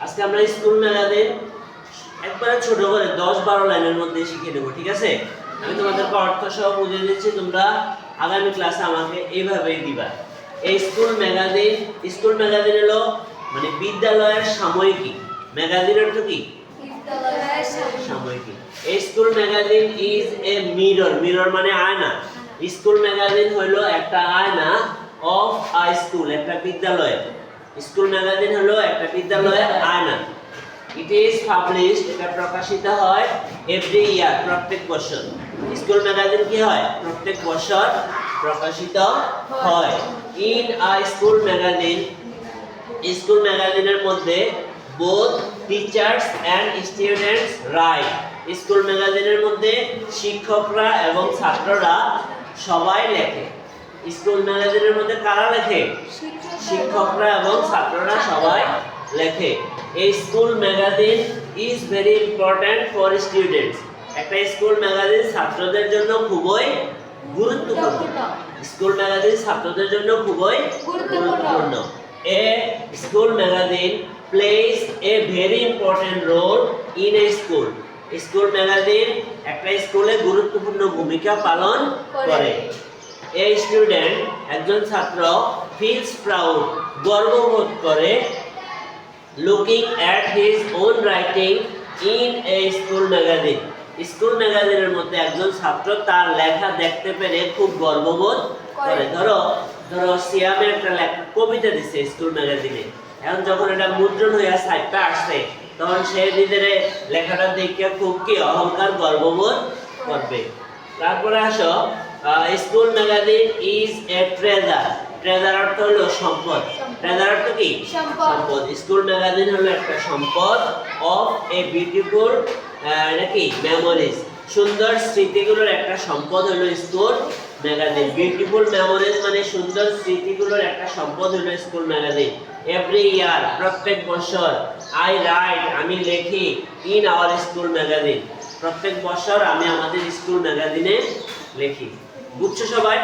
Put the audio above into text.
আজকে আমরা school magazine একবারে ছোট করে 10-12 লাইনের মধ্যে শিখে নেব, ঠিক আছে? আমি তোমাদেরকে অর্থ সহ বুঝিয়ে দিচ্ছি, তোমরা আগামী ক্লাসে আমাকে এইভাবেই দিবা। এই স্কুল ম্যাগাজিন হলো মানে বিদ্যালয়ের সাময়িকী। ম্যাগাজিন অর্থ কি? সাময়িকী। এই school magazine is a mirror মানে আয়না। স্কুল ম্যাগাজিন হলো একটা আয়না অফ আ স্কুল, একটা বিদ্যালয়। স্কুল ম্যাগাজিন হলো একটা বিদ্যালয়ের আয়না। ইট ইজ পাবলিশড, এটা প্রকাশিত হয় এভরি ইয়ার, প্রত্যেক বছর। স্কুল ম্যাগাজিন কি হয়? প্রত্যেক বছর প্রকাশিত হয়। ইন আ স্কুল ম্যাগাজিনের মধ্যে both teachers and students right. School ম্যাগাজিনের মধ্যে শিক্ষকরা এবং ছাত্ররা সবাই লেখে। স্কুল ম্যাগাজিনের মধ্যে কারা লেখে? শিক্ষকরা এবং ছাত্ররা সবাই লেখে। এই school magazine is very important for students. একটা স্কুল ম্যাগাজিন ছাত্রদের জন্য খুবই গুরুত্বপূর্ণ। স্কুল ম্যাগাজিন ছাত্রদের জন্য খুবই গুরুত্বপূর্ণ। A school magazine plays a very important role in a school. School magazine একটা স্কুলে গুরুত্বপূর্ণ ভূমিকা পালন করে। এ স্টুডেন্ট, একজন ছাত্র, ফিলস প্রাউড, গর্ববোধ করে, looking at his own writing in a school magazine. School ম্যাগাজিনের মধ্যে একজন ছাত্র তার লেখা দেখতে পেরে খুব গর্ববোধ করে। ধরো সিয়ামের একটা কবিতা দিছে স্কুল ম্যাগাজিনে, এখন যখন এটা মুদ্রণ হইয়া সাইটটা আসছে তখন সে নিজের লেখাটা দেখে খুব কি অহংকার গর্ববোধ করবে। তারপরে আসো, school magazine is a treasure. Treasure অর্থ হলো সম্পদ। ট্রেজার অর্থ কি? সম্পদ। স্কুল ম্যাগাজিন হলো একটা সম্পদ অফ এ বিউটিফুল নাকি মেমোরিজ। সুন্দর স্মৃতিগুলোর একটা সম্পদ হলো স্কুল ম্যাগাজিন। বিউটিফুল মেমোরিজ মানে সুন্দর স্মৃতিগুলোর একটা সম্পদ হলো স্কুল ম্যাগাজিন। এভরি ইয়ার, প্রত্যেক বছর, আই রাইট, আমি লেখি, ইন আওয়ার স্কুল ম্যাগাজিন, প্রত্যেক বছর আমি আমাদের স্কুল ম্যাগাজিনে লিখি। বুঝছো সবাই?